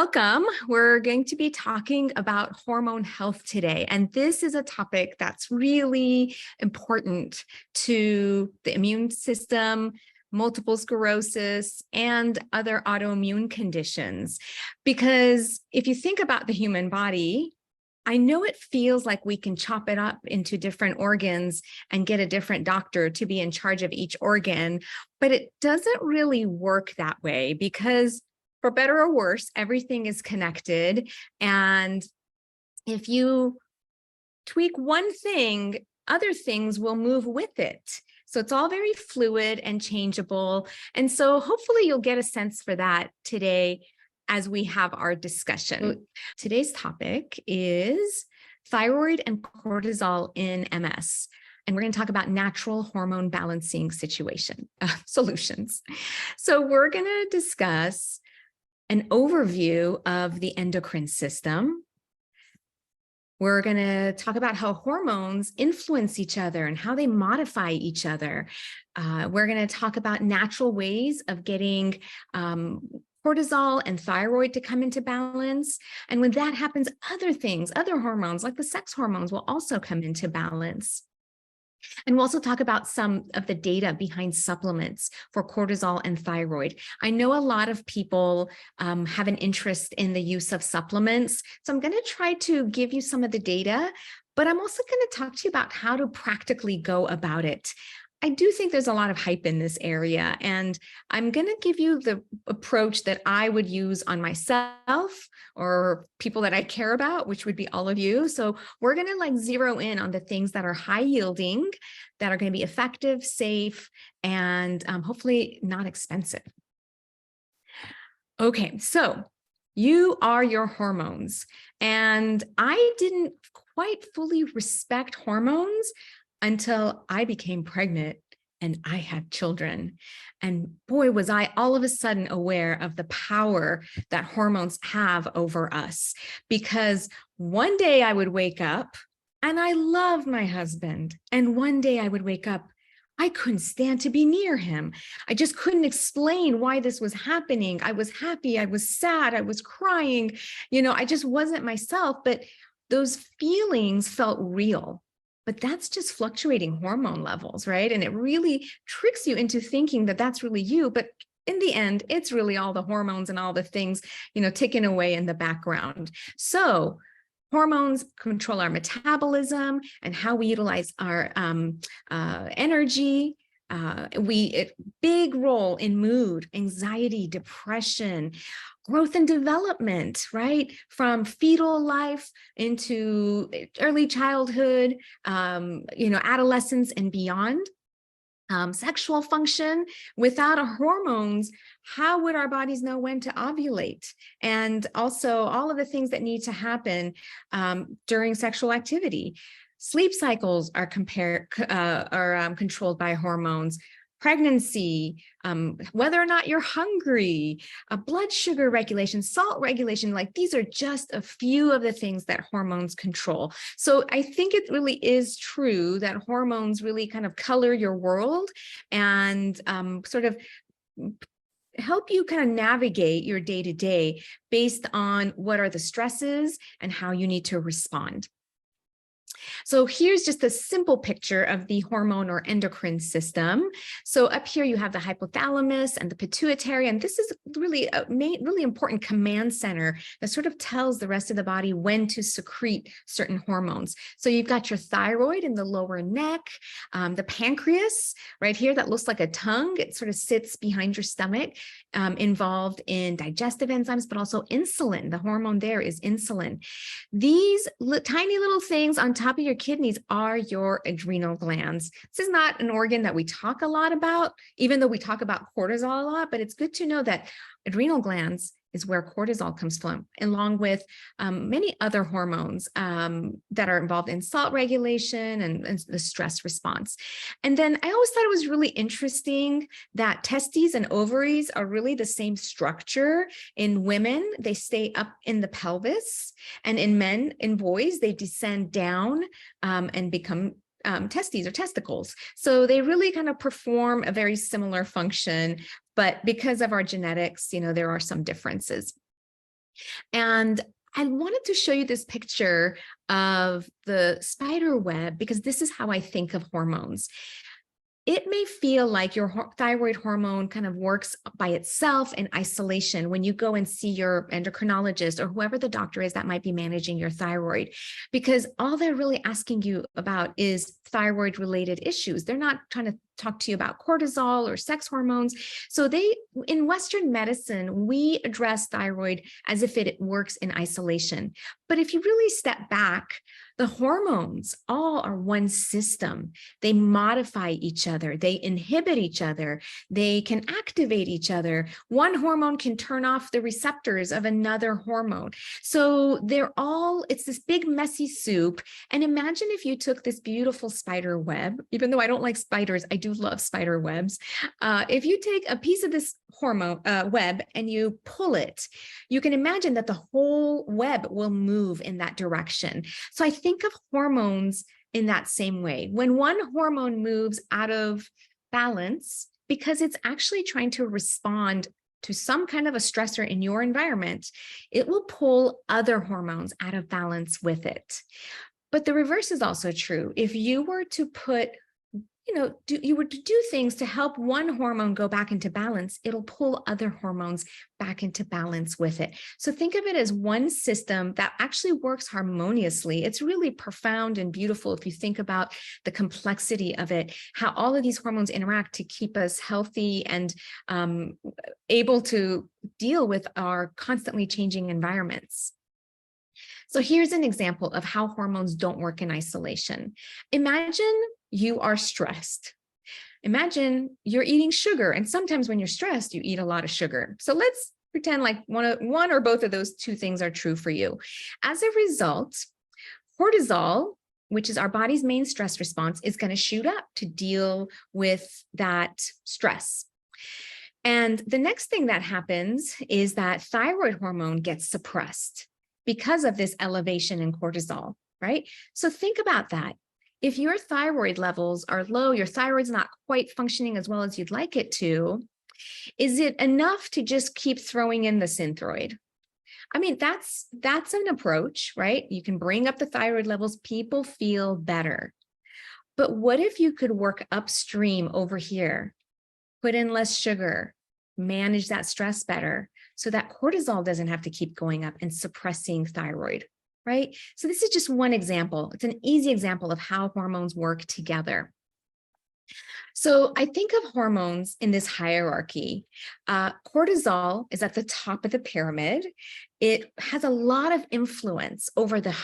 Welcome. We're going to be talking about hormone health today. And this is a topic that's really important to the immune system, multiple sclerosis, and other autoimmune conditions. Because if you think about the human body, I know it feels like we can chop it up into different organs and get a different doctor to be in charge of each organ, but it doesn't really work that way because for better or worse, everything is connected. And if you tweak one thing, other things will move with it. So it's all very fluid and changeable. And so hopefully you'll get a sense for that today as we have our discussion. Today's topic is thyroid and cortisol in MS. And we're going to talk about natural hormone balancing solutions. So we're going to discuss an overview of the endocrine system. We're going to talk about how hormones influence each other and how they modify each other. We're going to talk about natural ways of getting cortisol and thyroid to come into balance. And when that happens, other hormones like the sex hormones will also come into balance. And we'll also talk about some of the data behind supplements for cortisol and thyroid. I know a lot of people have an interest in the use of supplements, so I'm going to try to give you some of the data, but I'm also going to talk to you about how to practically go about it. I do think there's a lot of hype in this area, and I'm going to give you the approach that I would use on myself or people that I care about, which would be all of you. So we're going to zero in on the things that are high yielding, that are going to be effective, safe, and hopefully not expensive. Okay, so you are your hormones, and I didn't quite fully respect hormones until I became pregnant and I had children. And boy, was I all of a sudden aware of the power that hormones have over us. Because one day I would wake up and I loved my husband. And one day I would wake up, I couldn't stand to be near him. I just couldn't explain why this was happening. I was happy, I was sad, I was crying. I just wasn't myself, but those feelings felt real. But that's just fluctuating hormone levels, right? And it really tricks you into thinking that that's really you. But in the end, it's really all the hormones and all the things, ticking away in the background. So hormones control our metabolism and how we utilize our energy. Big role in mood, anxiety, depression, growth and development, right? From fetal life into early childhood, adolescence and beyond. Sexual function. Without our hormones, how would our bodies know when to ovulate? And also all of the things that need to happen during sexual activity. Sleep cycles are controlled by hormones. Pregnancy, whether or not you're hungry, blood sugar regulation, salt regulation, these are just a few of the things that hormones control. So I think it really is true that hormones really kind of color your world and sort of help you kind of navigate your day-to-day based on what are the stresses and how you need to respond. So here's just a simple picture of the hormone or endocrine system. So up here you have the hypothalamus and the pituitary, and this is really a really important command center that sort of tells the rest of the body when to secrete certain hormones. So you've got your thyroid in the lower neck, the pancreas right here that looks like a tongue. It sort of sits behind your stomach, involved in digestive enzymes, but also insulin. The hormone there is insulin. These tiny little things on top of your kidneys are your adrenal glands. This is not an organ that we talk a lot about, even though we talk about cortisol a lot, but it's good to know that adrenal glands is where cortisol comes from, along with many other hormones that are involved in salt regulation and the stress response. And then I always thought it was really interesting that testes and ovaries are really the same structure. In women, they stay up in the pelvis, and in boys, they descend down and become testes or testicles. So they really kind of perform a very similar function, but because of our genetics, there are some differences. And I wanted to show you this picture of the spider web because this is how I think of hormones. It may feel like your thyroid hormone kind of works by itself in isolation when you go and see your endocrinologist or whoever the doctor is that might be managing your thyroid, because all they're really asking you about is thyroid related issues. They're not trying to talk to you about cortisol or sex hormones. So in Western medicine, we address thyroid as if it works in isolation. But if you really step back, the hormones all are one system. They modify each other. They inhibit each other. They can activate each other. One hormone can turn off the receptors of another hormone. So it's this big messy soup. And imagine if you took this beautiful spider web, even though I don't like spiders, I do love spider webs. If you take a piece of this hormone web and you pull it, you can imagine that the whole web will move in that direction. So I think of hormones in that same way. When one hormone moves out of balance, because it's actually trying to respond to some kind of a stressor in your environment, it will pull other hormones out of balance with it. But the reverse is also true. If you were to put you were to do things to help one hormone go back into balance, it'll pull other hormones back into balance with it. So think of it as one system that actually works harmoniously. It's really profound and beautiful if you think about the complexity of it, how all of these hormones interact to keep us healthy and able to deal with our constantly changing environments. So here's an example of how hormones don't work in isolation. Imagine you are stressed. Imagine you're eating sugar, and sometimes when you're stressed, you eat a lot of sugar. So let's pretend like one or both of those two things are true for you. As a result, cortisol, which is our body's main stress response, is going to shoot up to deal with that stress. And the next thing that happens is that thyroid hormone gets suppressed because of this elevation in cortisol, right? So think about that. If your thyroid levels are low, your thyroid's not quite functioning as well as you'd like it to, is it enough to just keep throwing in the Synthroid? I mean, that's an approach, right? You can bring up the thyroid levels, people feel better. But what if you could work upstream over here, put in less sugar, manage that stress better so that cortisol doesn't have to keep going up and suppressing thyroid? Right? So this is just one example. It's an easy example of how hormones work together. So I think of hormones in this hierarchy. Cortisol is at the top of the pyramid. It has a lot of influence over the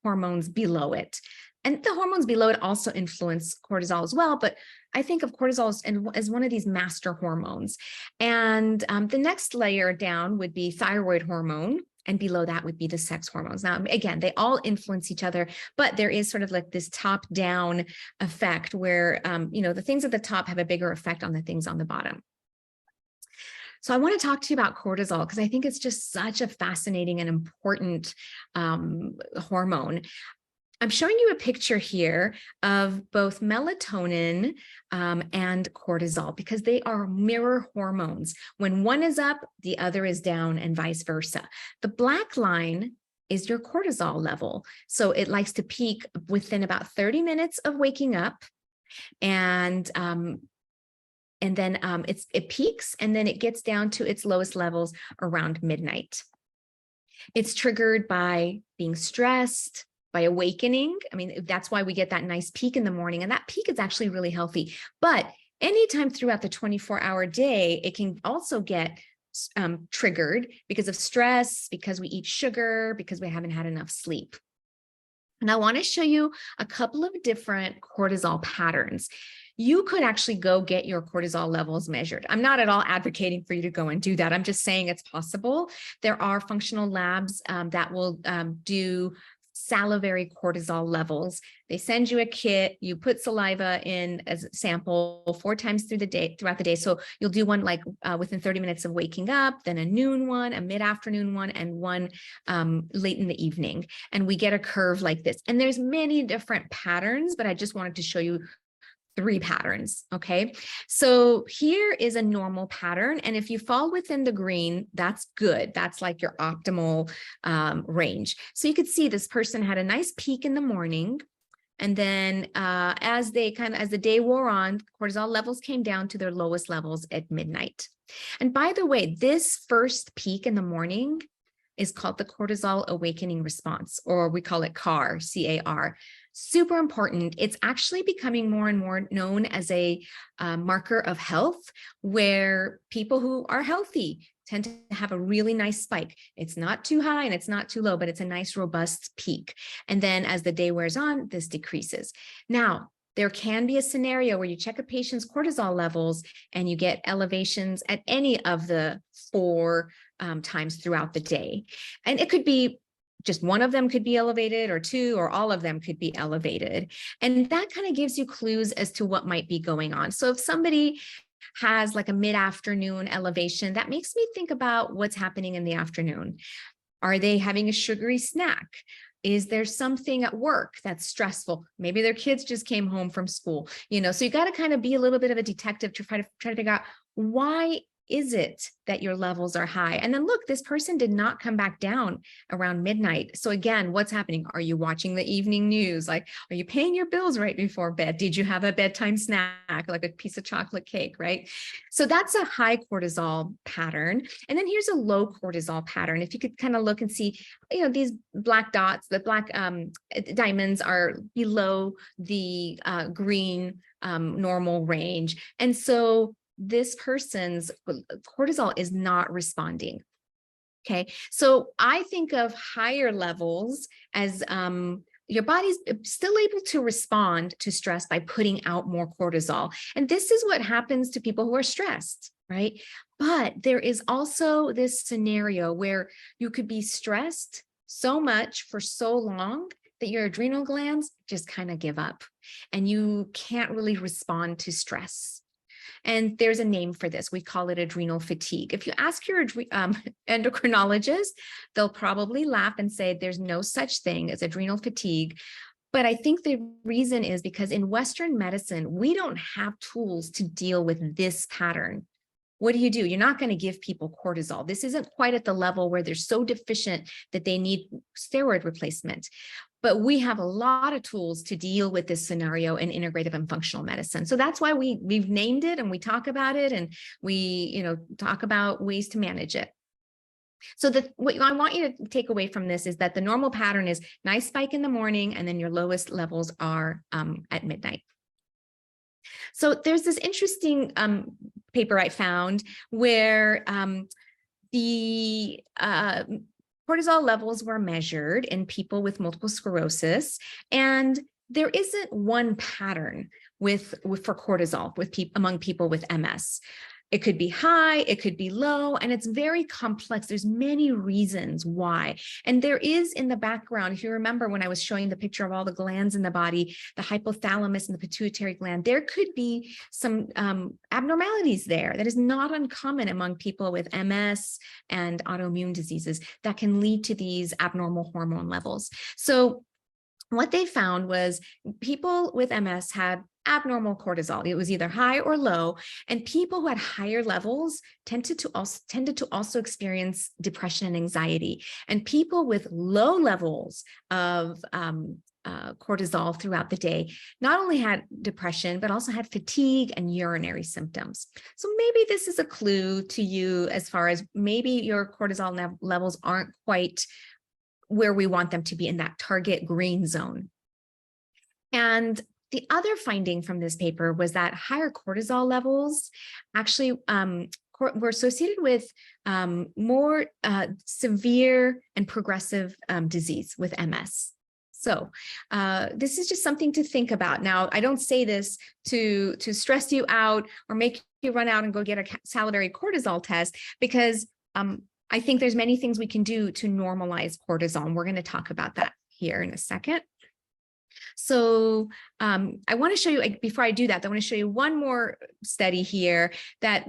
hormones below it. And the hormones below it also influence cortisol as well, but I think of cortisol as one of these master hormones. And the next layer down would be thyroid hormone. And below that would be the sex hormones. Now, again, they all influence each other, but there is sort of like this top-down effect where, the things at the top have a bigger effect on the things on the bottom. So I want to talk to you about cortisol because I think it's just such a fascinating and important hormone. I'm showing you a picture here of both melatonin and cortisol because they are mirror hormones. When one is up, the other is down and vice versa. The black line is your cortisol level. So it likes to peak within about 30 minutes of waking up. And then it peaks and then it gets down to its lowest levels around midnight. It's triggered by being stressed, by awakening. I mean, that's why we get that nice peak in the morning. And that peak is actually really healthy. But anytime throughout the 24-hour day, it can also get triggered because of stress, because we eat sugar, because we haven't had enough sleep. And I want to show you a couple of different cortisol patterns. You could actually go get your cortisol levels measured. I'm not at all advocating for you to go and do that. I'm just saying it's possible. There are functional labs that will do salivary cortisol levels. They send you a kit, you put saliva in as a sample 4 times throughout the day. So you'll do one like within 30 minutes of waking up, then a noon one, a mid-afternoon one, and one late in the evening. And we get a curve like this. And there's many different patterns, but I just wanted to show you 3 patterns. Okay. So here is a normal pattern. And if you fall within the green, that's good. That's like your optimal range. So you could see this person had a nice peak in the morning. And then as the day wore on, cortisol levels came down to their lowest levels at midnight. And by the way, this first peak in the morning is called the cortisol awakening response, or we call it CAR, C-A-R. Super important. It's actually becoming more and more known as a marker of health, where people who are healthy tend to have a really nice spike. It's not too high and it's not too low, but it's a nice robust peak. And then as the day wears on, this decreases. Now, there can be a scenario where you check a patient's cortisol levels and you get elevations at any of the 4 times throughout the day. And it could be just one of them could be elevated, or 2, or all of them could be elevated. And that kind of gives you clues as to what might be going on. So if somebody has like a mid-afternoon elevation, that makes me think about what's happening in the afternoon. Are they having a sugary snack? Is there something at work that's stressful? Maybe their kids just came home from school, so you got to kind of be a little bit of a detective to try to figure out, why is it that your levels are high? And then look, this person did not come back down around midnight. So again, what's happening? Are you watching the evening news? Like, are you paying your bills right before bed? Did you have a bedtime snack, like a piece of chocolate cake, right? So that's a high cortisol pattern. And then here's a low cortisol pattern. If you could kind of look and see, these black dots, the black diamonds are below the green normal range. And so this person's cortisol is not responding. Okay, so I think of higher levels as your body's still able to respond to stress by putting out more cortisol. And this is what happens to people who are stressed, right? But there is also this scenario where you could be stressed so much for so long that your adrenal glands just kind of give up and you can't really respond to stress. And there's a name for this. We call it adrenal fatigue. If you ask your endocrinologist, they'll probably laugh and say there's no such thing as adrenal fatigue. But I think the reason is because in Western medicine, we don't have tools to deal with this pattern. What do? You're not going to give people cortisol. This isn't quite at the level where they're so deficient that they need steroid replacement. But we have a lot of tools to deal with this scenario in integrative and functional medicine. So that's why we've named it and we talk about it and we, talk about ways to manage it. So what I want you to take away from this is that the normal pattern is nice spike in the morning and then your lowest levels are at midnight. So there's this interesting paper I found where the cortisol levels were measured in people with multiple sclerosis, and there isn't one pattern for cortisol among people with MS. It could be high, it could be low, and it's very complex. There's many reasons why. And there is in the background, if you remember when I was showing the picture of all the glands in the body, the hypothalamus and the pituitary gland, there could be some abnormalities there that is not uncommon among people with MS and autoimmune diseases that can lead to these abnormal hormone levels. So what they found was people with MS had abnormal cortisol. It was either high or low, and people who had higher levels tended to also experience depression and anxiety. And people with low levels of cortisol throughout the day not only had depression, but also had fatigue and urinary symptoms. So maybe this is a clue to you as far as maybe your cortisol levels aren't quite where we want them to be in that target green zone. And the other finding from this paper was that higher cortisol levels actually were associated with more severe and progressive disease with MS. So this is just something to think about. Now, I don't say this to stress you out or make you run out and go get a salivary cortisol test, because I think there's many things we can do to normalize cortisol. And we're going to talk about that here in a second. So I want to show you, before I do that, I want to show you one more study here that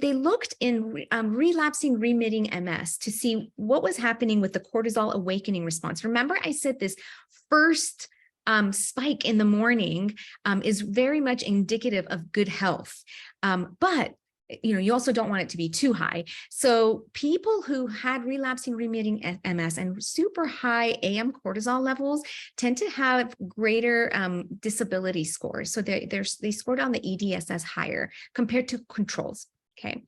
they looked in relapsing remitting MS to see what was happening with the cortisol awakening response. Remember, I said this first spike in the morning is very much indicative of good health. But you also don't want it to be too high. So people who had relapsing remitting MS and super high AM cortisol levels tend to have greater disability scores. So they scored on the EDSS higher compared to controls. Okay.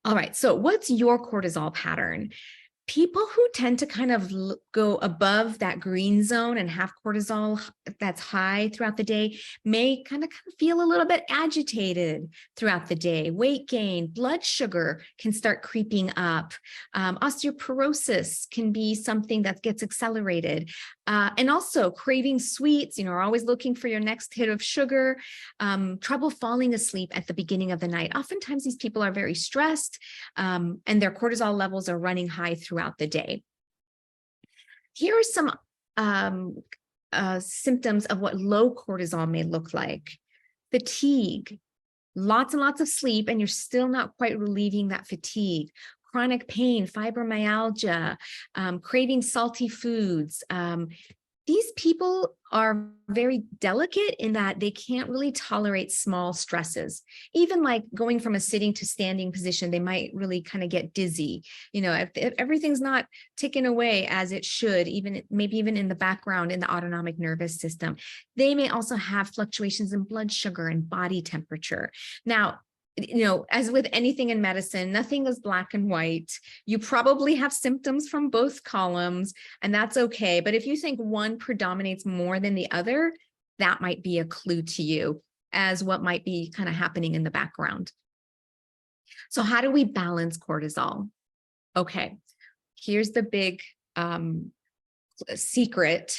All right. So what's your cortisol pattern? People who tend to kind of go above that green zone and have cortisol that's high throughout the day may kind of feel a little bit agitated throughout the day. Weight gain, blood sugar can start creeping up. Osteoporosis can be something that gets accelerated. And also craving sweets, are always looking for your next hit of sugar, trouble falling asleep at the beginning of the night. Oftentimes these people are very stressed and their cortisol levels are running high throughout the day. Here are some symptoms of what low cortisol may look like. Fatigue, lots and lots of sleep, and you're still not quite relieving that fatigue. Chronic pain, fibromyalgia, craving salty foods. These people are very delicate in that they can't really tolerate small stresses. Even like going from a sitting to standing position, they might really kind of get dizzy. If everything's not ticking away as it should, maybe even in the background in the autonomic nervous system, they may also have fluctuations in blood sugar and body temperature. Now, as with anything in medicine, nothing is black and white. You probably have symptoms from both columns, and that's okay. But if you think one predominates more than the other, that might be a clue to you as what might be kind of happening in the background. So how do we balance cortisol? Okay, here's the big secret.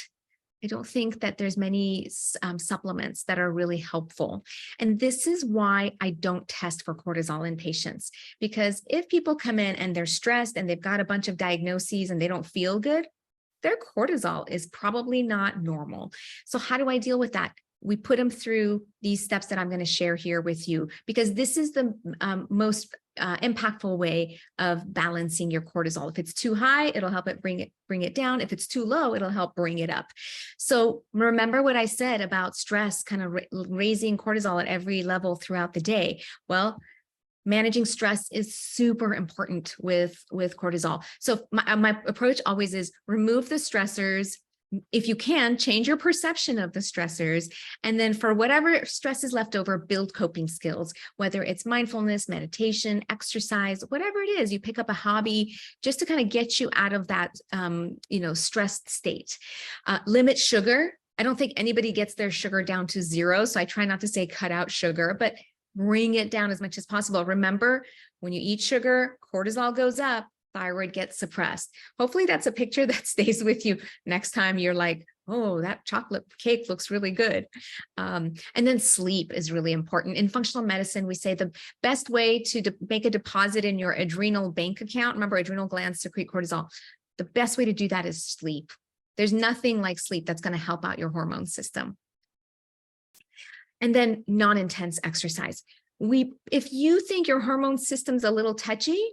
I don't think that there's many supplements that are really helpful. And this is why I don't test for cortisol in patients, because if people come in and they're stressed and they've got a bunch of diagnoses and they don't feel good, their cortisol is probably not normal. So how do I deal with that? We put them through these steps that I'm going to share here with you, because this is the most impactful way of balancing your cortisol. If it's too high, it'll help it bring it down. If it's too low, it'll help bring it up. So remember what I said about stress kind of raising cortisol at every level throughout the day. Well, managing stress is super important with cortisol. So my approach always is remove the stressors. If you can, change your perception of the stressors, and then for whatever stress is left over, build coping skills, whether it's mindfulness, meditation, exercise, whatever it is, you pick up a hobby just to kind of get you out of that, stressed state. Limit sugar. I don't think anybody gets their sugar down to zero, so I try not to say cut out sugar, but bring it down as much as possible. Remember, when you eat sugar, cortisol goes up, thyroid gets suppressed. Hopefully that's a picture that stays with you next time you're like, oh, that chocolate cake looks really good. And then sleep is really important. In functional medicine, we say the best way to make a deposit in your adrenal bank account, remember adrenal glands secrete cortisol, the best way to do that is sleep. There's nothing like sleep that's going to help out your hormone system. And then non-intense exercise. If you think your hormone system's a little touchy,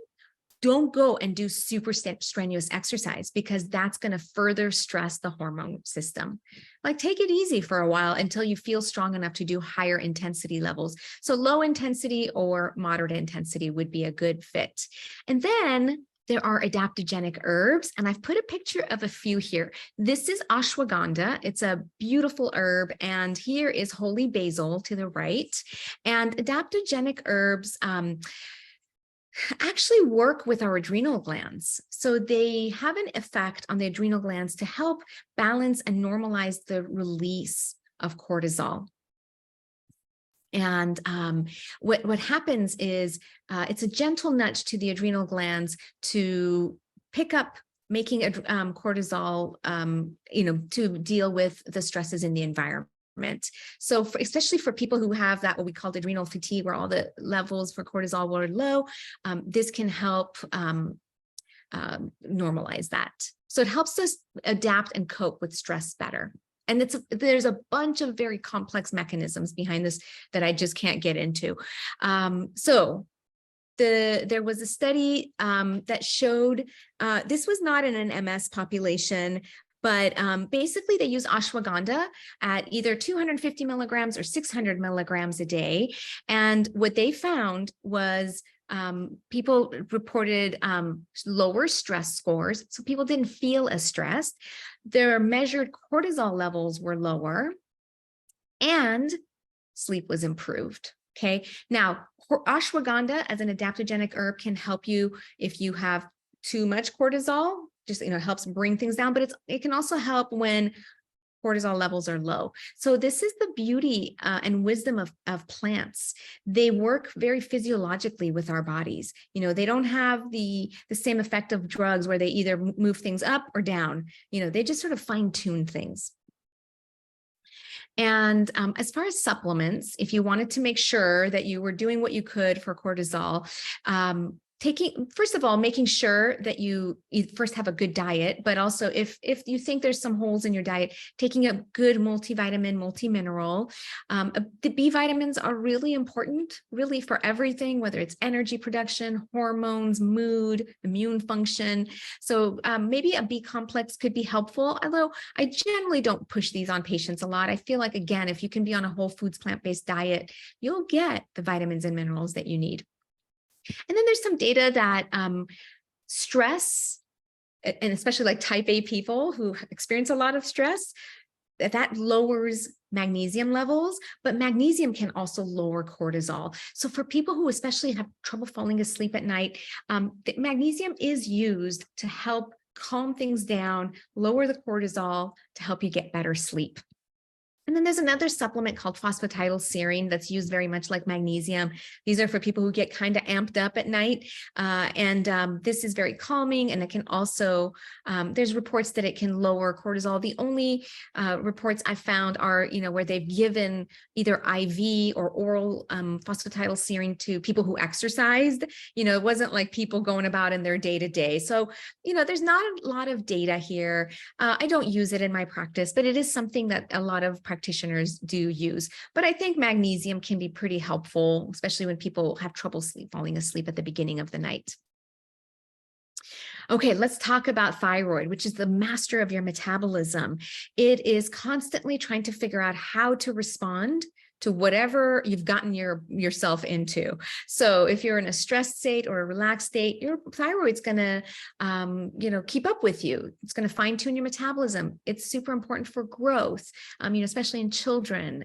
don't go and do super strenuous exercise, because that's going to further stress the hormone system. Like, take it easy for a while until you feel strong enough to do higher intensity levels. So low intensity or moderate intensity would be a good fit. And then there are adaptogenic herbs, and I've put a picture of a few here. This is ashwagandha. It's a beautiful herb, and here is holy basil to the right. And adaptogenic herbs actually work with our adrenal glands. So they have an effect on the adrenal glands to help balance and normalize the release of cortisol. And what happens is it's a gentle nudge to the adrenal glands to pick up making cortisol, to deal with the stresses in the environment. So especially for people who have that, what we call adrenal fatigue, where all the levels for cortisol were low, this can help normalize that. So it helps us adapt and cope with stress better. And there's a bunch of very complex mechanisms behind this that I just can't get into. There was a study that showed, this was not in an MS population, But basically, they use ashwagandha at either 250 milligrams or 600 milligrams a day. And what they found was people reported lower stress scores. So people didn't feel as stressed. Their measured cortisol levels were lower, and sleep was improved. Okay. Now, ashwagandha as an adaptogenic herb can help you if you have too much cortisol. Just, helps bring things down, but it can also help when cortisol levels are low. So this is the beauty and wisdom of plants. They work very physiologically with our bodies. They don't have the same effect of drugs where they either move things up or down. They just sort of fine tune things. And as far as supplements, if you wanted to make sure that you were doing what you could for cortisol, first of all, making sure that you first have a good diet, but also if you think there's some holes in your diet, taking a good multivitamin, multimineral. The B vitamins are really important, really for everything, whether it's energy production, hormones, mood, immune function. So maybe a B complex could be helpful, although I generally don't push these on patients a lot. I feel like, again, if you can be on a whole foods, plant-based diet, you'll get the vitamins and minerals that you need. And then there's some data that stress, and especially like type A people who experience a lot of stress, that lowers magnesium levels, but magnesium can also lower cortisol. So for people who especially have trouble falling asleep at night, magnesium is used to help calm things down, lower the cortisol to help you get better sleep. And then there's another supplement called phosphatidylserine that's used very much like magnesium. These are for people who get kind of amped up at night. This is very calming, and it can also, there's reports that it can lower cortisol. The only reports I found are, where they've given either IV or oral phosphatidylserine to people who exercised. It wasn't like people going about in their day-to-day. So, there's not a lot of data here. I don't use it in my practice, but it is something that a lot of practitioners do use. But I think magnesium can be pretty helpful, especially when people have trouble falling asleep at the beginning of the night. Okay, let's talk about thyroid, which is the master of your metabolism. It is constantly trying to figure out how to respond to whatever you've gotten yourself into. So if you're in a stressed state or a relaxed state, your thyroid's going to, keep up with you. It's going to fine tune your metabolism. It's super important for growth, especially in children,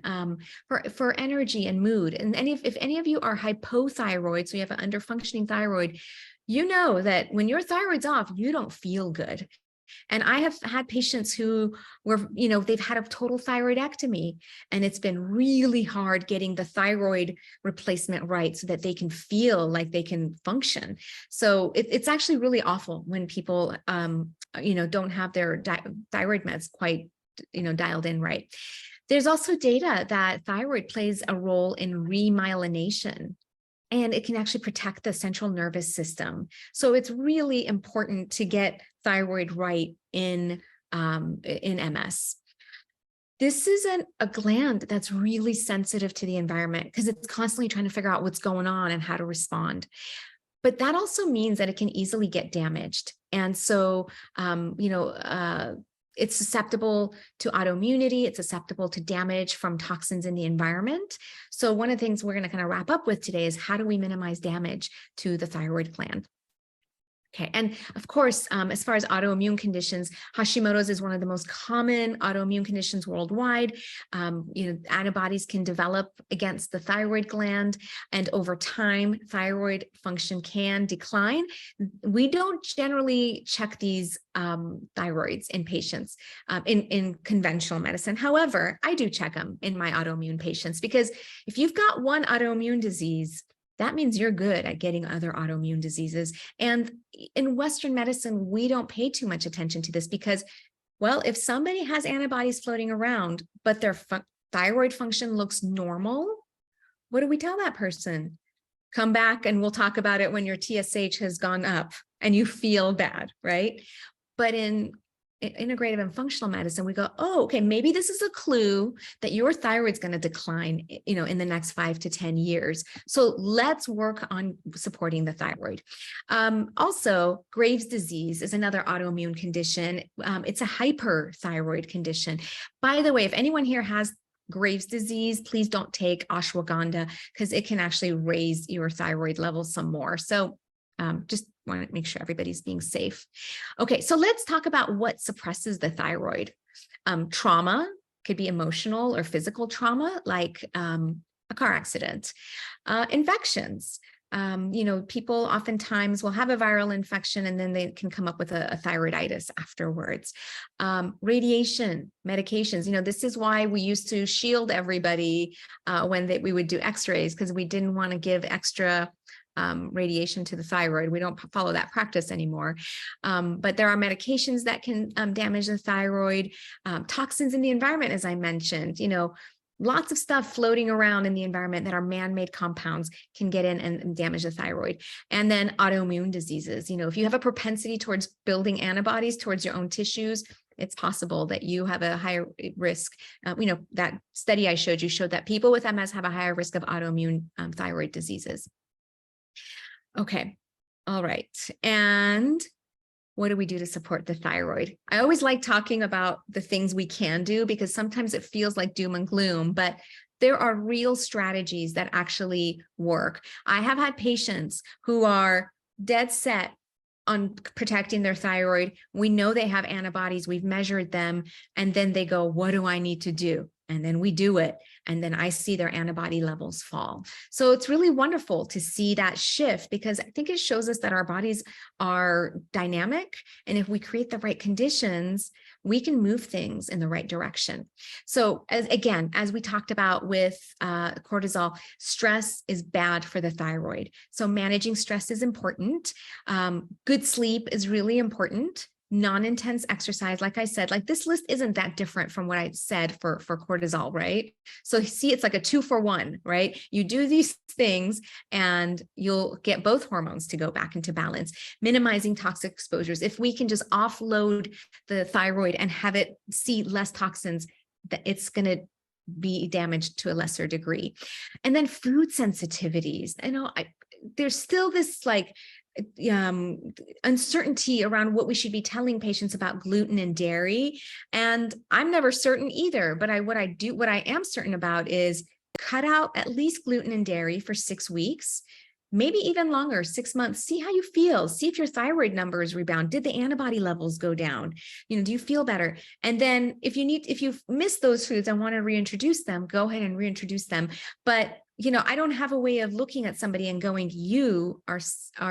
for energy and mood. And if any of you are hypothyroid, so you have an underfunctioning thyroid, you know that when your thyroid's off, you don't feel good. And I have had patients who were, they've had a total thyroidectomy, and it's been really hard getting the thyroid replacement right so that they can feel like they can function. So it's actually really awful when people, don't have their thyroid meds quite, dialed in right. There's also data that thyroid plays a role in remyelination, and it can actually protect the central nervous system. So it's really important to get thyroid right in MS. This is a gland that's really sensitive to the environment because it's constantly trying to figure out what's going on and how to respond. But that also means that it can easily get damaged. And so, it's susceptible to autoimmunity. It's susceptible to damage from toxins in the environment. So one of the things we're going to kind of wrap up with today is how do we minimize damage to the thyroid gland? Okay, and of course, as far as autoimmune conditions, Hashimoto's is one of the most common autoimmune conditions worldwide. Antibodies can develop against the thyroid gland, and over time, thyroid function can decline. We don't generally check these thyroids in patients in conventional medicine. However, I do check them in my autoimmune patients, because if you've got one autoimmune disease, that means you're good at getting other autoimmune diseases. And in Western medicine, we don't pay too much attention to this because, well, if somebody has antibodies floating around, but their thyroid function looks normal, what do we tell that person? Come back and we'll talk about it when your TSH has gone up and you feel bad, right? But in integrative and functional medicine, we go, oh, okay, maybe this is a clue that your thyroid's going to decline, in the next 5 to 10 years. So let's work on supporting the thyroid. Also, Graves' disease is another autoimmune condition. It's a hyperthyroid condition. By the way, if anyone here has Graves' disease, please don't take ashwagandha because it can actually raise your thyroid levels some more. So just want to make sure everybody's being safe. Okay, so let's talk about what suppresses the thyroid. Trauma could be emotional or physical trauma, like a car accident. Infections. People oftentimes will have a viral infection and then they can come up with a thyroiditis afterwards. Radiation, medications, this is why we used to shield everybody when we would do x-rays, because we didn't want to give extra radiation to the thyroid. We don't follow that practice anymore. But there are medications that can damage the thyroid, toxins in the environment, as I mentioned, lots of stuff floating around in the environment that are man-made compounds can get in and damage the thyroid. And then autoimmune diseases, if you have a propensity towards building antibodies towards your own tissues, it's possible that you have a higher risk. That study I showed you showed that people with MS have a higher risk of autoimmune thyroid diseases. Okay. All right. And what do we do to support the thyroid? I always like talking about the things we can do because sometimes it feels like doom and gloom, but there are real strategies that actually work. I have had patients who are dead set on protecting their thyroid. We know they have antibodies. We've measured them. And then they go, what do I need to do? And then we do it. And then I see their antibody levels fall. So it's really wonderful to see that shift because I think it shows us that our bodies are dynamic. And if we create the right conditions, we can move things in the right direction. So as we talked about with cortisol, stress is bad for the thyroid. So managing stress is important. Good sleep is really important. Non-intense exercise, like I said, like this list isn't that different from what I said for cortisol, right? So see, it's like a 2-for-1, right? You do these things and you'll get both hormones to go back into balance. Minimizing toxic exposures. If we can just offload the thyroid and have it see less toxins, that it's going to be damaged to a lesser degree. And then food sensitivities. There's still this uncertainty around what we should be telling patients about gluten and dairy. And I'm never certain either, but what I am certain about is cut out at least gluten and dairy for 6 weeks, maybe even longer, 6 months. See how you feel. See if your thyroid numbers rebound. Did the antibody levels go down? Do you feel better? And then if you've missed those foods and want to reintroduce them, go ahead and reintroduce them. But I don't have a way of looking at somebody and going, you are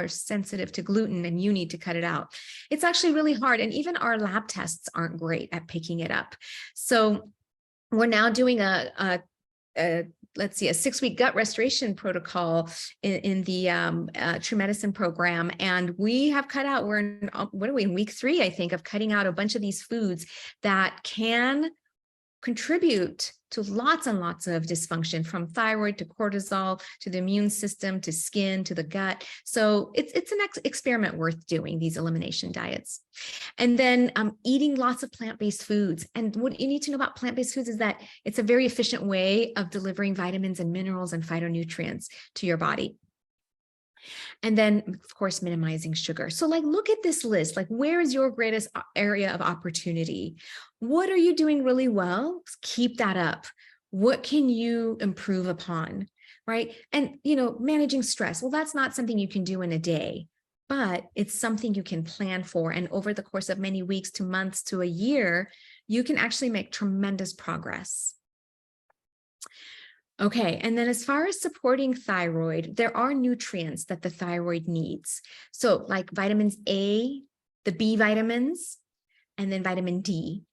sensitive to gluten and you need to cut it out. It's actually really hard. And even our lab tests aren't great at picking it up. So we're now doing a 6-week gut restoration protocol in the Truemedicine program. And we have cut out, in week 3, I think, of cutting out a bunch of these foods that can contribute to lots and lots of dysfunction, from thyroid to cortisol, to the immune system, to skin, to the gut. So it's an experiment worth doing, these elimination diets. And then eating lots of plant-based foods. And what you need to know about plant-based foods is that it's a very efficient way of delivering vitamins and minerals and phytonutrients to your body. And then, of course, minimizing sugar. So look at this list. Where is your greatest area of opportunity? What are you doing really well? Keep that up. What can you improve upon, right? And, managing stress. Well, that's not something you can do in a day, but it's something you can plan for. And over the course of many weeks to months to a year, you can actually make tremendous progress. Okay, and then as far as supporting thyroid, there are nutrients that the thyroid needs. So like vitamins A, the B vitamins, and then vitamin D.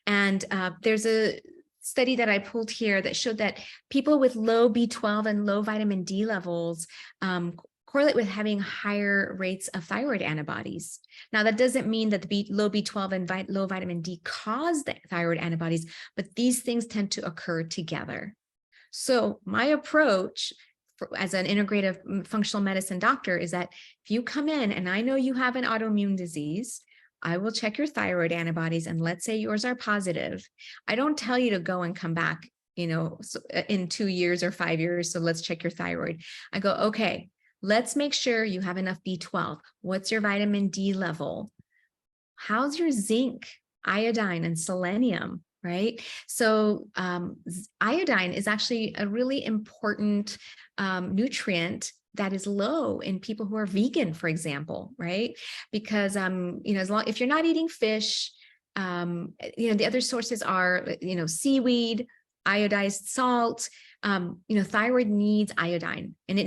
And there's a study that I pulled here that showed that people with low B12 and low vitamin D levels correlate with having higher rates of thyroid antibodies. Now, that doesn't mean that the low B12 and low vitamin D cause the thyroid antibodies, but these things tend to occur together. So my approach as an integrative functional medicine doctor is that if you come in and I know you have an autoimmune disease, I will check your thyroid antibodies, and let's say yours are positive. I don't tell you to go and come back, in 2 years or 5 years. So let's check your thyroid. I go, okay, let's make sure you have enough B12. What's your vitamin D level? How's your zinc, iodine, and selenium, right? So iodine is actually a really important nutrient that is low in people who are vegan, for example, right? Because if you're not eating fish, the other sources are seaweed, iodized salt. Thyroid needs iodine, and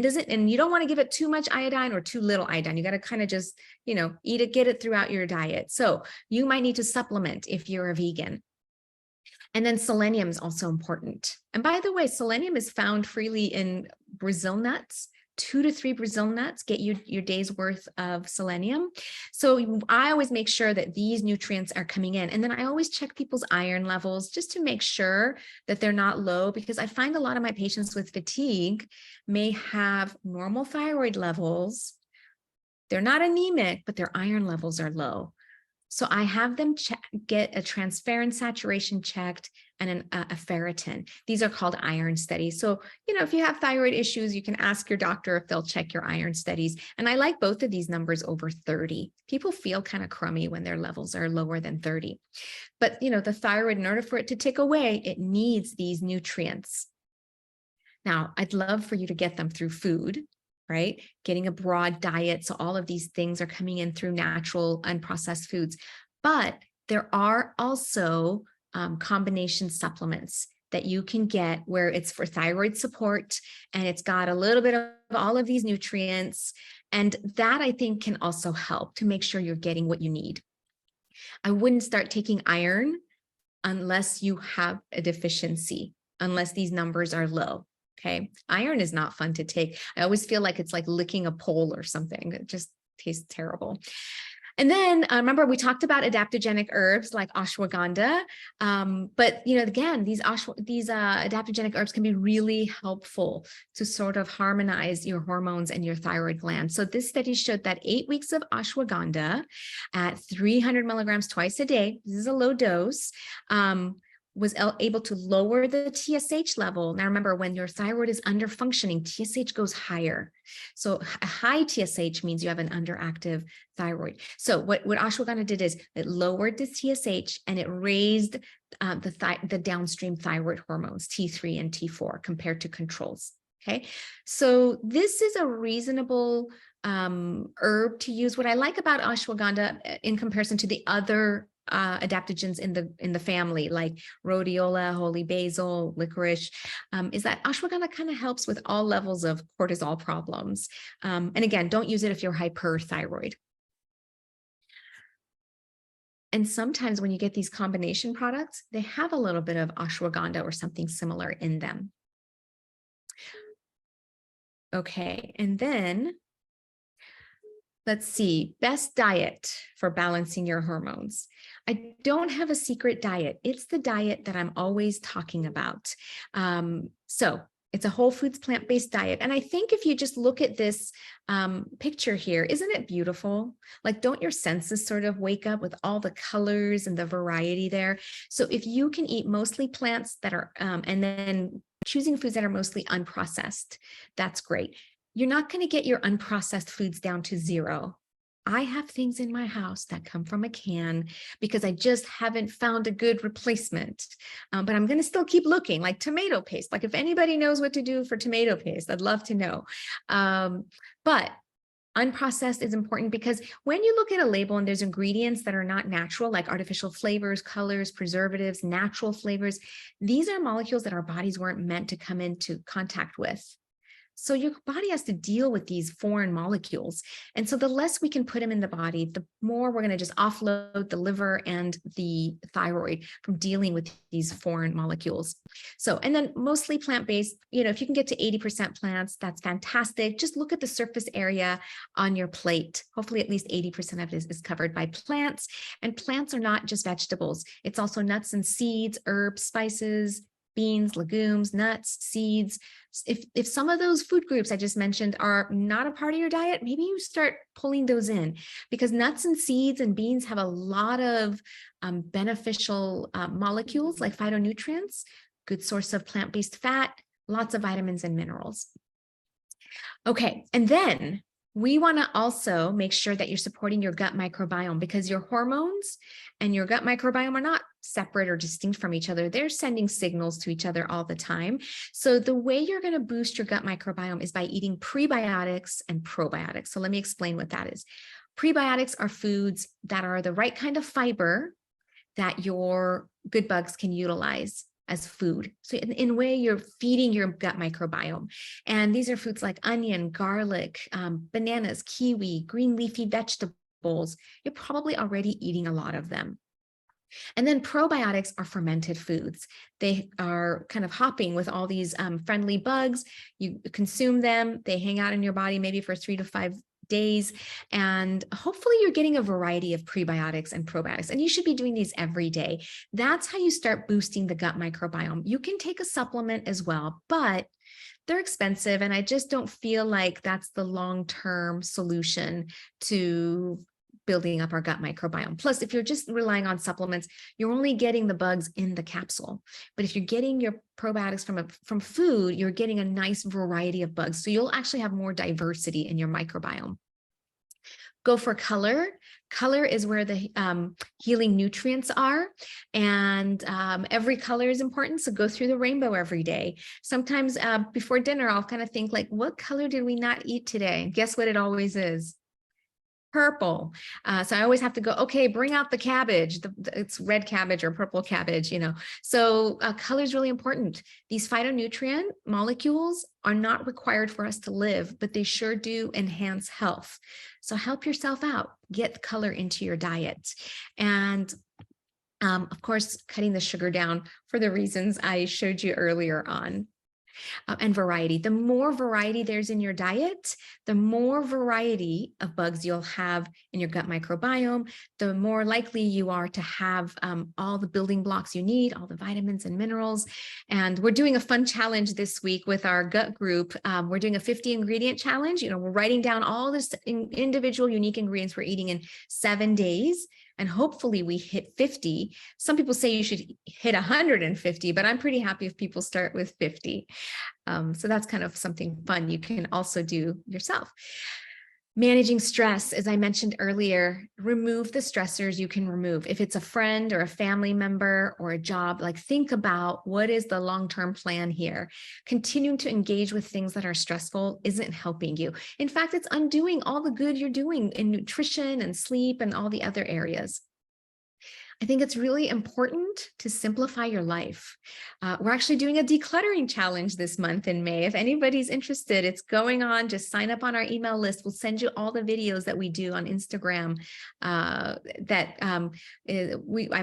you don't want to give it too much iodine or too little iodine. You got to kind of just eat it, get it throughout your diet. So you might need to supplement if you're a vegan. And then selenium is also important. And by the way, selenium is found freely in Brazil nuts. 2 to 3 Brazil nuts get you your day's worth of selenium. So I always make sure that these nutrients are coming in. And then I always check people's iron levels just to make sure that they're not low, because I find a lot of my patients with fatigue may have normal thyroid levels. They're not anemic, but their iron levels are low. So I have them get a transferrin saturation checked and a ferritin. These are called iron studies. So, if you have thyroid issues, you can ask your doctor if they'll check your iron studies. And I like both of these numbers over 30. People feel kind of crummy when their levels are lower than 30. But, the thyroid, in order for it to tick away, it needs these nutrients. Now, I'd love for you to get them through food, right? Getting a broad diet. So all of these things are coming in through natural, unprocessed foods. But there are also combination supplements that you can get where it's for thyroid support, and it's got a little bit of all of these nutrients. And that, I think, can also help to make sure you're getting what you need. I wouldn't start taking iron unless you have a deficiency, unless these numbers are low. Okay. Iron is not fun to take. I always feel like it's like licking a pole or something. It just tastes terrible. And then remember, we talked about adaptogenic herbs like ashwagandha. But again, these adaptogenic herbs can be really helpful to sort of harmonize your hormones and your thyroid gland. So this study showed that 8 weeks of ashwagandha at 300 milligrams twice a day, this is a low dose, was able to lower the TSH level. Now, remember, when your thyroid is under functioning, TSH goes higher. So a high TSH means you have an underactive thyroid. So what ashwagandha did is it lowered the TSH and it raised the downstream thyroid hormones, T3 and T4, compared to controls. Okay, so this is a reasonable herb to use. What I like about ashwagandha in comparison to the other adaptogens in the family, like rhodiola, holy basil, licorice, is that ashwagandha kind of helps with all levels of cortisol problems. And again, don't use it if you're hyperthyroid. And sometimes when you get these combination products, they have a little bit of ashwagandha or something similar in them. Okay, and then let's see, best diet for balancing your hormones. I don't have a secret diet. It's the diet that I'm always talking about. So it's a whole foods, plant-based diet. And I think if you just look at this picture here, isn't it beautiful? Like, don't your senses sort of wake up with all the colors and the variety there? So if you can eat mostly plants that are, and then choosing foods that are mostly unprocessed, that's great. You're not going to get your unprocessed foods down to 0. I have things in my house that come from a can because I just haven't found a good replacement. But I'm going to still keep looking, like tomato paste. Like if anybody knows what to do for tomato paste, I'd love to know. But unprocessed is important because when you look at a label and there's ingredients that are not natural, like artificial flavors, colors, preservatives, natural flavors, these are molecules that our bodies weren't meant to come into contact with. So your body has to deal with these foreign molecules. And so the less we can put them in the body, the more we're going to just offload the liver and the thyroid from dealing with these foreign molecules. So, and then mostly plant-based, if you can get to 80% plants, that's fantastic. Just look at the surface area on your plate. Hopefully at least 80% of it is covered by plants. And plants are not just vegetables. It's also nuts and seeds, herbs, spices, beans, legumes, nuts, seeds. If some of those food groups I just mentioned are not a part of your diet, maybe you start pulling those in, because nuts and seeds and beans have a lot of beneficial molecules like phytonutrients, good source of plant-based fat, lots of vitamins and minerals. Okay, and then we want to also make sure that you're supporting your gut microbiome, because your hormones and your gut microbiome are not separate or distinct from each other. They're sending signals to each other all the time. So the way you're going to boost your gut microbiome is by eating prebiotics and probiotics. So let me explain what that is. Prebiotics are foods that are the right kind of fiber that your good bugs can utilize as food. So in a way, you're feeding your gut microbiome. And these are foods like onion, garlic, bananas, kiwi, green leafy vegetables. You're probably already eating a lot of them. And then probiotics are fermented foods. They are kind of hopping with all these friendly bugs. You consume them, they hang out in your body maybe for 3 to 5 days, and hopefully you're getting a variety of prebiotics and probiotics, and you should be doing these every day. That's how you start boosting the gut microbiome. You can take a supplement as well, but they're expensive, and I just don't feel like that's the long-term solution to building up our gut microbiome. Plus, if you're just relying on supplements, you're only getting the bugs in the capsule. But if you're getting your probiotics from food, you're getting a nice variety of bugs. So you'll actually have more diversity in your microbiome. Go for color. Color is where the healing nutrients are, and every color is important. So go through the rainbow every day. Sometimes before dinner, I'll kind of think like, what color did we not eat today? And guess what it always is? Purple. So I always have to go, okay, bring out the cabbage. It's red cabbage or purple cabbage, you know. So color is really important. These phytonutrient molecules are not required for us to live, but they sure do enhance health. So help yourself out, get color into your diet. And of course, cutting the sugar down for the reasons I showed you earlier on. And variety. The more variety there's in your diet, the more variety of bugs you'll have in your gut microbiome, the more likely you are to have all the building blocks you need, all the vitamins and minerals. And we're doing a fun challenge this week with our gut group. We're doing a 50 ingredient challenge. You know, we're writing down all this individual unique ingredients we're eating in 7 days. And hopefully we hit 50. Some people say you should hit 150, but I'm pretty happy if people start with 50. So that's kind of something fun you can also do yourself. Managing stress, as I mentioned earlier, remove the stressors you can remove. If it's a friend or a family member or a job, like think about what is the long-term plan here. Continuing to engage with things that are stressful isn't helping you. In fact, it's undoing all the good you're doing in nutrition and sleep and all the other areas. I think it's really important to simplify your life. We're actually doing a decluttering challenge this month in May. If anybody's interested, it's going on. Just sign up on our email list. We'll send you all the videos that we do on Instagram. I'm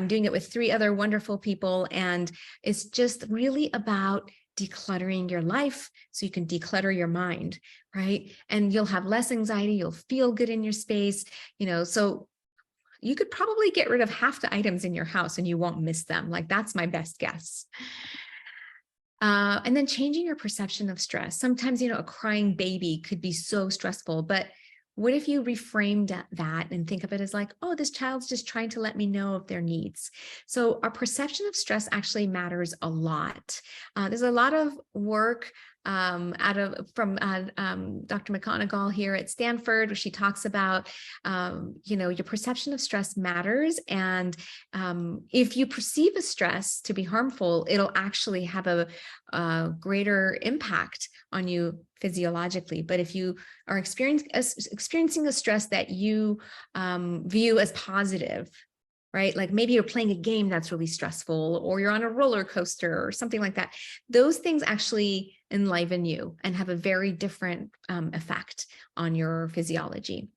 doing it with 3 other wonderful people, and it's just really about decluttering your life so you can declutter your mind, right? And you'll have less anxiety. You'll feel good in your space, you know, so you could probably get rid of half the items in your house and you won't miss them. Like, that's my best guess. And then changing your perception of stress. Sometimes, you know, a crying baby could be so stressful, but what if you reframed that and think of it as like, oh, this child's just trying to let me know of their needs. So our perception of stress actually matters a lot. There's a lot of work from Dr. McGonigal here at Stanford, where she talks about, you know, your perception of stress matters. And if you perceive a stress to be harmful, it'll actually have a greater impact on you physiologically. But if you are experiencing a stress that you view as positive, right? Like maybe you're playing a game that's really stressful, or you're on a roller coaster or something like that. Those things actually enliven you and have a very different effect on your physiology.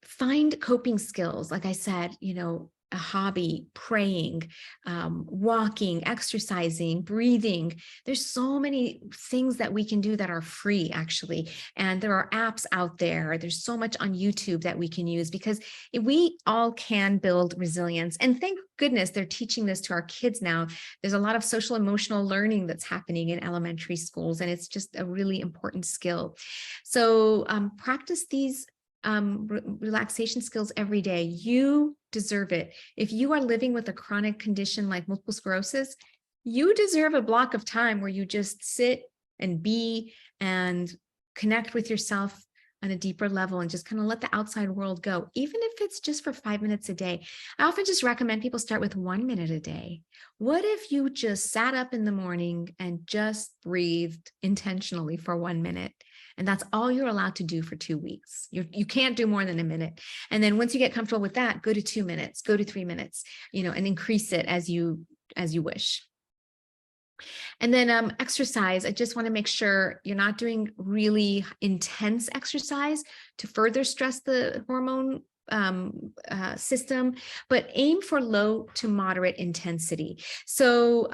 Find coping skills. Like I said, you know, a hobby, praying, walking, exercising, breathing. There's so many things that we can do that are free, actually. And there are apps out there. There's so much on YouTube that we can use, because we all can build resilience. And thank goodness they're teaching this to our kids now. There's a lot of social emotional learning that's happening in elementary schools, and it's just a really important skill. So practice these relaxation skills every day. You deserve it. If you are living with a chronic condition like multiple sclerosis, you deserve a block of time where you just sit and be and connect with yourself on a deeper level and just kind of let the outside world go, even if it's just for 5 minutes a day. I often just recommend people start with 1 minute a day. What if you just sat up in the morning and just breathed intentionally for 1 minute? And that's all you're allowed to do for 2 weeks. You can't do more than a minute. And then once you get comfortable with that, go to 2 minutes, go to 3 minutes, and increase it as you wish. And then exercise, I just want to make sure you're not doing really intense exercise to further stress the hormone system, but aim for low to moderate intensity. So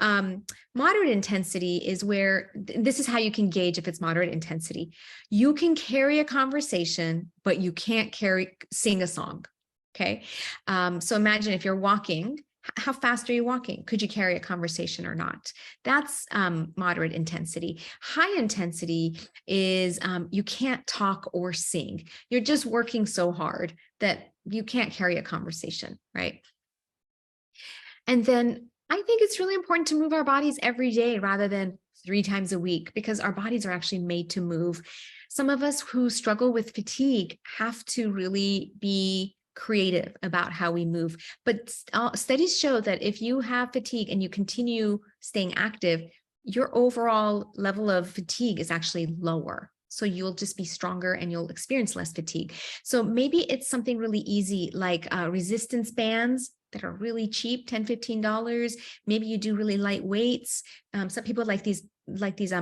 moderate intensity is where, this is how you can gauge if it's moderate intensity. You can carry a conversation, but you can't sing a song. Okay. So imagine if you're walking, how fast are you walking? Could you carry a conversation or not? That's moderate intensity. High intensity is you can't talk or sing. You're just working so hard that you can't carry a conversation, right? And then I think it's really important to move our bodies every day rather than 3 times a week, because our bodies are actually made to move. Some of us who struggle with fatigue have to really be creative about how we move. But studies show that if you have fatigue and you continue staying active, your overall level of fatigue is actually lower. So you'll just be stronger and you'll experience less fatigue. So maybe it's something really easy like resistance bands that are really cheap, $10, $15. Maybe you do really light weights. Some people like these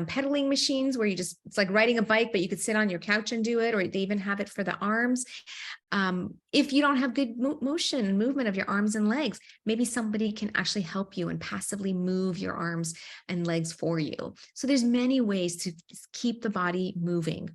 pedaling machines where it's like riding a bike, but you could sit on your couch and do it, or they even have it for the arms. If you don't have good motion and movement of your arms and legs, maybe somebody can actually help you and passively move your arms and legs for you. So there's many ways to keep the body moving.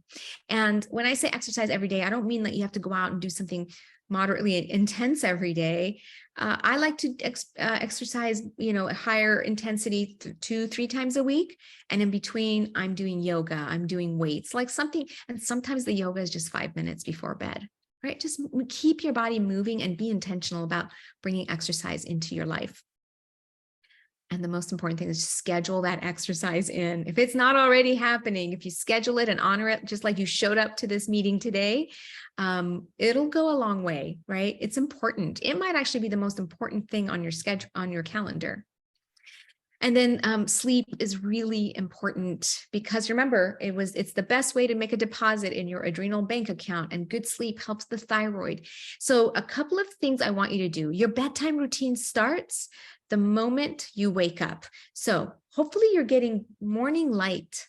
And when I say exercise every day, I don't mean that you have to go out and do something moderately intense every day. I like to exercise, a higher intensity 2-3 times a week. And in between, I'm doing yoga, I'm doing weights, like something. And sometimes the yoga is just 5 minutes before bed, right? Just keep your body moving and be intentional about bringing exercise into your life. And the most important thing is just schedule that exercise in. If it's not already happening, if you schedule it and honor it, just like you showed up to this meeting today, it'll go a long way, right? It's important. It might actually be the most important thing on your schedule, on your calendar. And then sleep is really important, because remember, it's the best way to make a deposit in your adrenal bank account, and good sleep helps the thyroid. So a couple of things I want you to do. Your bedtime routine starts the moment you wake up. So hopefully you're getting morning light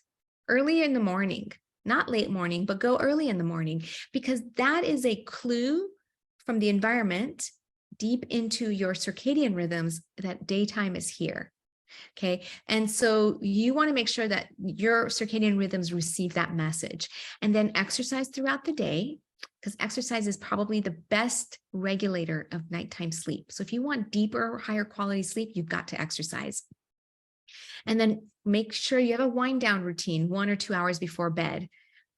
early in the morning, not late morning, but go early in the morning, because that is a clue from the environment deep into your circadian rhythms that daytime is here. Okay. And so you want to make sure that your circadian rhythms receive that message, and then exercise throughout the day, because exercise is probably the best regulator of nighttime sleep. So if you want deeper, higher quality sleep, you've got to exercise. And then make sure you have a wind down routine 1 or 2 hours before bed.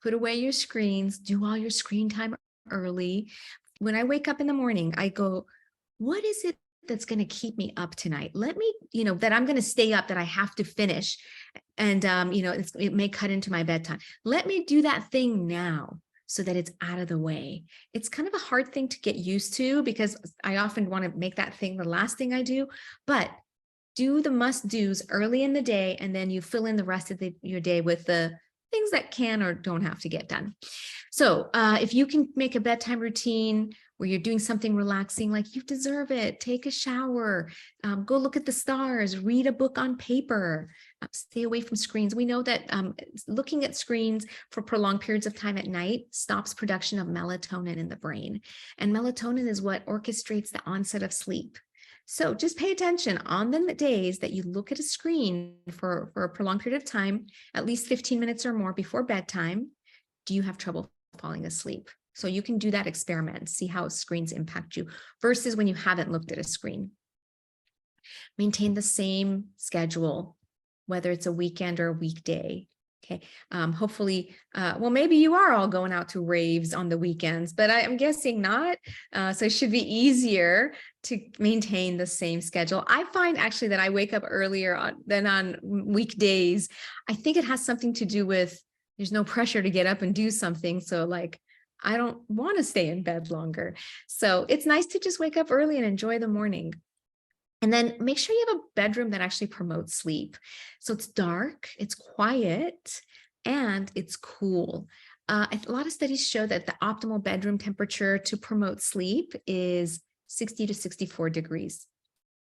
Put away your screens, do all your screen time early. When I wake up in the morning, I go, what is it that's going to keep me up tonight? Let me, that I'm going to stay up, that I have to finish. And, it may cut into my bedtime. Let me do that thing now, so that it's out of the way. It's kind of a hard thing to get used to, because I often want to make that thing the last thing I do, but do the must-dos early in the day, and then you fill in the rest of your day with the things that can or don't have to get done. So if you can make a bedtime routine where you're doing something relaxing, like you deserve it, take a shower, go look at the stars, read a book on paper, stay away from screens. We know that looking at screens for prolonged periods of time at night stops production of melatonin in the brain. And melatonin is what orchestrates the onset of sleep. So just pay attention on the days that you look at a screen for a prolonged period of time, at least 15 minutes or more before bedtime. Do you have trouble falling asleep? So you can do that experiment, see how screens impact you versus when you haven't looked at a screen. Maintain the same schedule, whether it's a weekend or a weekday. Okay. Hopefully, well, maybe you are all going out to raves on the weekends, but I'm guessing not. So it should be easier to maintain the same schedule. I find actually that I wake up earlier than on weekdays. I think it has something to do with there's no pressure to get up and do something. So like, I don't want to stay in bed longer. So it's nice to just wake up early and enjoy the morning. And then make sure you have a bedroom that actually promotes sleep. So it's dark, it's quiet, and it's cool. A lot of studies show that the optimal bedroom temperature to promote sleep is 60 to 64 degrees.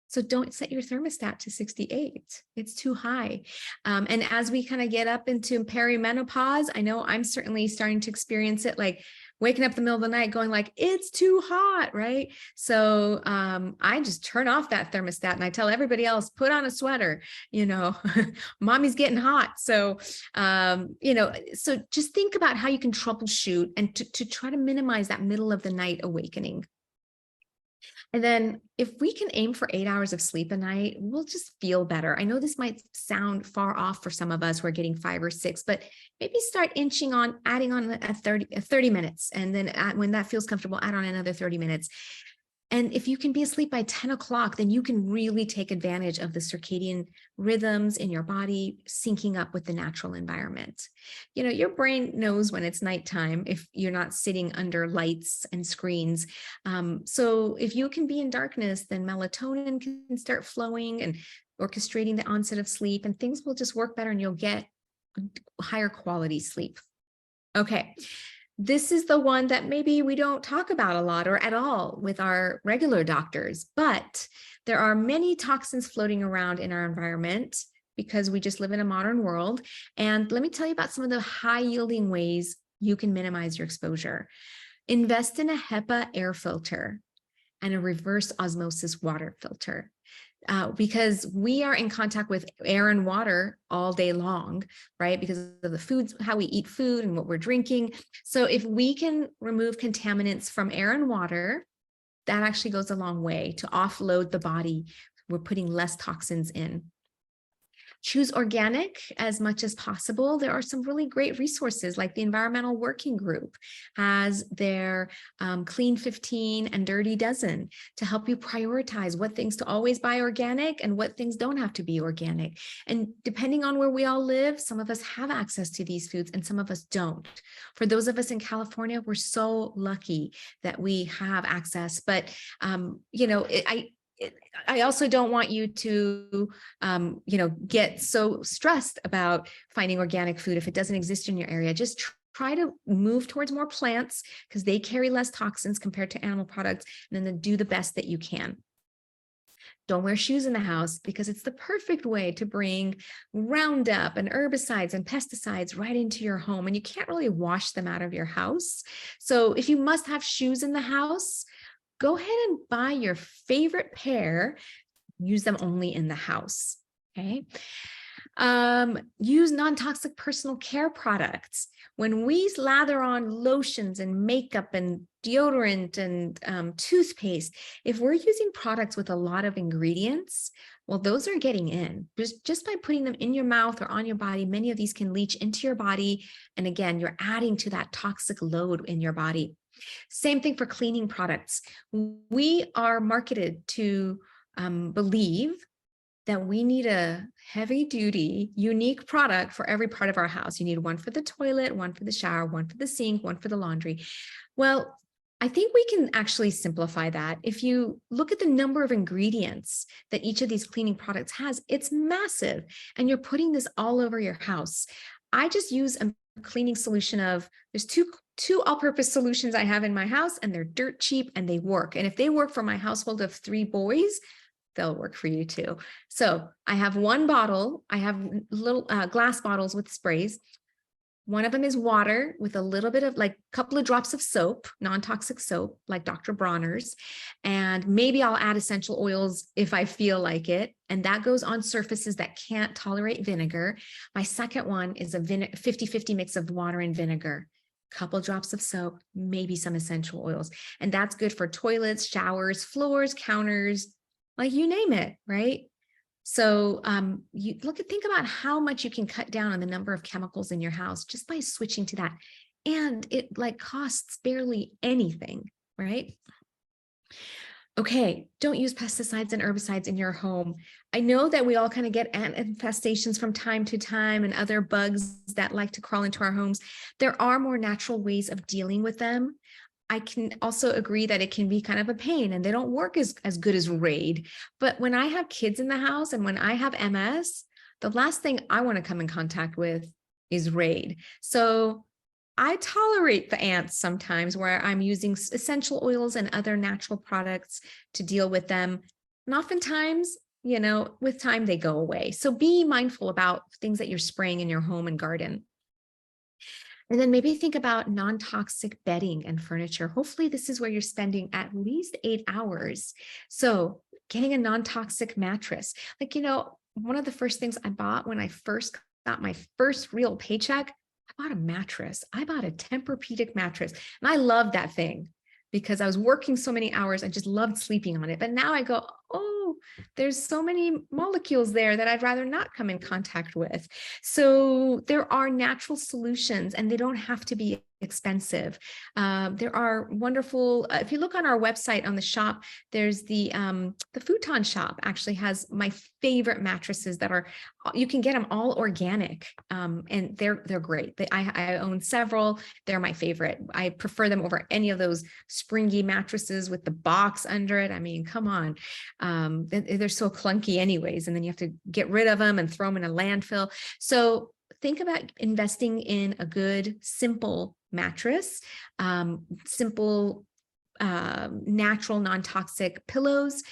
So don't set your thermostat to 68. It's too high. And as we kind of get up into perimenopause, I know I'm certainly starting to experience it, like waking up in the middle of the night going like, it's too hot, right? So I just turn off that thermostat and I tell everybody else, put on a sweater, mommy's getting hot. So, so just think about how you can troubleshoot and to try to minimize that middle of the night awakening. And then if we can aim for 8 hours of sleep a night, we'll just feel better. I know this might sound far off for some of us who are getting 5 or 6, but maybe start inching on, adding on 30 minutes. And then when that feels comfortable, add on another 30 minutes. And if you can be asleep by 10 o'clock, then you can really take advantage of the circadian rhythms in your body syncing up with the natural environment. Your brain knows when it's nighttime if you're not sitting under lights and screens. So if you can be in darkness, then melatonin can start flowing and orchestrating the onset of sleep, and things will just work better and you'll get higher quality sleep. Okay. This is the one that maybe we don't talk about a lot or at all with our regular doctors, but there are many toxins floating around in our environment because we just live in a modern world. And let me tell you about some of the high yielding ways you can minimize your exposure. Invest in a HEPA air filter and a reverse osmosis water filter. Because we are in contact with air and water all day long, right? Because of the foods, how we eat food and what we're drinking. So if we can remove contaminants from air and water, that actually goes a long way to offload the body. We're putting less toxins in. Choose organic as much as possible. There are some really great resources like the Environmental Working Group has their Clean 15 and Dirty Dozen to help you prioritize what things to always buy organic and what things don't have to be organic. And depending on where we all live, some of us have access to these foods and some of us don't. For those of us in California, we're so lucky that we have access. But, I also don't want you to, get so stressed about finding organic food if it doesn't exist in your area. Just try to move towards more plants because they carry less toxins compared to animal products, and then do the best that you can. Don't wear shoes in the house because it's the perfect way to bring Roundup and herbicides and pesticides right into your home, and you can't really wash them out of your house. So if you must have shoes in the house, go ahead and buy your favorite pair, use them only in the house, okay? Use non-toxic personal care products. When we lather on lotions and makeup and deodorant and toothpaste, if we're using products with a lot of ingredients, well, those are getting in. Just by putting them in your mouth or on your body, many of these can leach into your body. And again, you're adding to that toxic load in your body. Same thing for cleaning products. We are marketed to believe that we need a heavy duty, unique product for every part of our house. You need one for the toilet, one for the shower, one for the sink, one for the laundry. Well, I think we can actually simplify that. If you look at the number of ingredients that each of these cleaning products has, it's massive. And you're putting this all over your house. I just use a cleaning solution there's two all-purpose solutions I have in my house, and they're dirt cheap and they work. And if they work for my household of 3 boys, they'll work for you too. So I have one bottle. I have little glass bottles with sprays. One of them is water with a little bit of like a couple of drops of soap, non-toxic soap, like Dr. Bronner's. And maybe I'll add essential oils if I feel like it. And that goes on surfaces that can't tolerate vinegar. My second one is a 50-50 mix of water and vinegar, couple drops of soap, maybe some essential oils. And that's good for toilets, showers, floors, counters, like you name it, right? So you think about how much you can cut down on the number of chemicals in your house just by switching to that. And it like costs barely anything, right? Okay, don't use pesticides and herbicides in your home. I know that we all kind of get ant infestations from time to time and other bugs that like to crawl into our homes. There are more natural ways of dealing with them. I can also agree that it can be kind of a pain and they don't work as good as Raid. But when I have kids in the house and when I have MS, the last thing I want to come in contact with is Raid. So I tolerate the ants sometimes where I'm using essential oils and other natural products to deal with them. And oftentimes, with time they go away. So be mindful about things that you're spraying in your home and garden. And then maybe think about non-toxic bedding and furniture. Hopefully this is where you're spending at least 8 hours. So getting a non-toxic mattress, like, one of the first things I bought when I first got my first real paycheck, I bought a mattress. I bought a Tempur-Pedic mattress. And I loved that thing because I was working so many hours. I just loved sleeping on it. But now I go, oh, there's so many molecules there that I'd rather not come in contact with. So there are natural solutions and they don't have to be expensive. There are wonderful, if you look on our website on the shop, there's the futon shop actually has my favorite mattresses that are, you can get them all organic and they're great. I own several. They're my favorite. I prefer them over any of those springy mattresses with the box under it. I mean, come on. They're so clunky anyways, and then you have to get rid of them and throw them in a landfill. So think about investing in a good, simple mattress, simple, natural, non-toxic pillows,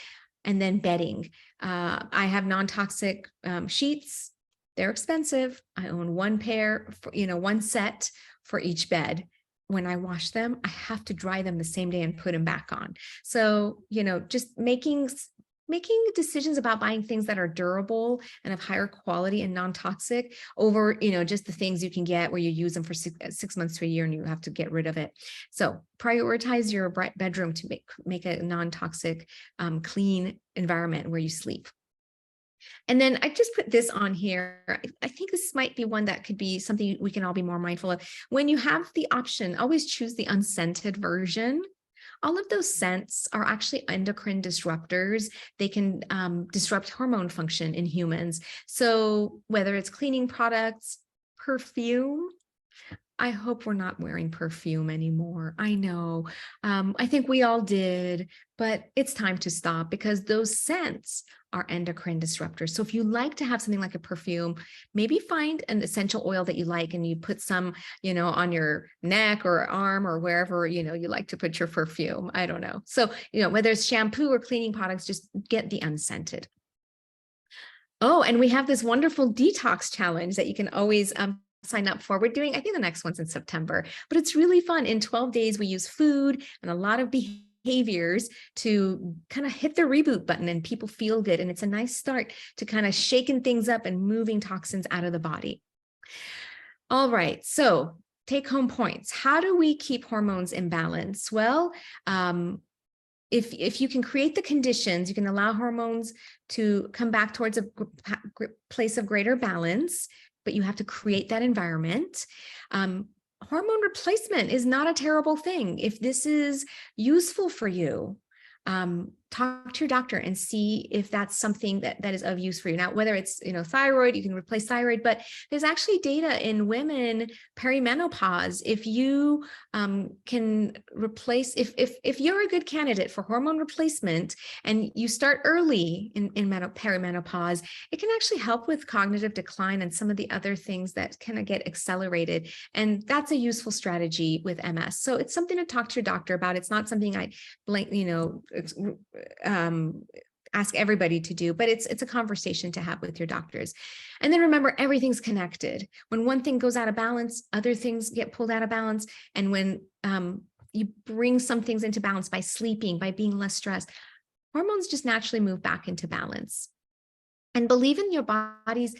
and then bedding. I have non-toxic sheets. They're expensive. I own one pair, one set for each bed. When I wash them, I have to dry them the same day and put them back on. So, just making decisions about buying things that are durable and of higher quality and non-toxic over, just the things you can get where you use them for 6 months to a year and you have to get rid of it. So prioritize your bedroom to make a non-toxic, clean environment where you sleep. And then I just put this on here. I think this might be one that could be something we can all be more mindful of. When you have the option, always choose the unscented version. All of those scents are actually endocrine disruptors. They can disrupt hormone function in humans. So whether it's cleaning products, perfume, I hope we're not wearing perfume anymore. I know, I think we all did, but it's time to stop because those scents are endocrine disruptors. So if you like to have something like a perfume, maybe find an essential oil that you like and you put some, on your neck or arm or wherever, you like to put your perfume. I don't know. So, whether it's shampoo or cleaning products, just get the unscented. Oh, and we have this wonderful detox challenge that you can always sign up for. We're doing, I think the next one's in September, but it's really fun. In 12 days, we use food and a lot of behaviors to kind of hit the reboot button and people feel good. And it's a nice start to kind of shaking things up and moving toxins out of the body. All right. So take home points. How do we keep hormones in balance? Well, if you can create the conditions, you can allow hormones to come back towards a place of greater balance, but you have to create that environment. Hormone replacement is not a terrible thing. If this is useful for you, talk to your doctor and see if that's something that is of use for you. Now, whether it's, thyroid, you can replace thyroid, but there's actually data in women perimenopause. If you can replace, if you're a good candidate for hormone replacement and you start early in perimenopause, it can actually help with cognitive decline and some of the other things that kind of get accelerated. And that's a useful strategy with MS. So it's something to talk to your doctor about. It's not something I ask everybody to do, but it's a conversation to have with your doctors. And then remember, everything's connected. When one thing goes out of balance, other things get pulled out of balance. And when you bring some things into balance by sleeping, by being less stressed, hormones just naturally move back into balance. And believe in your body's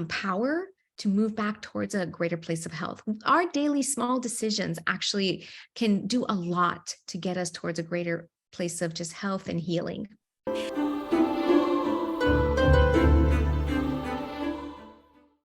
power to move back towards a greater place of health. Our daily small decisions actually can do a lot to get us towards a greater place of just health and healing.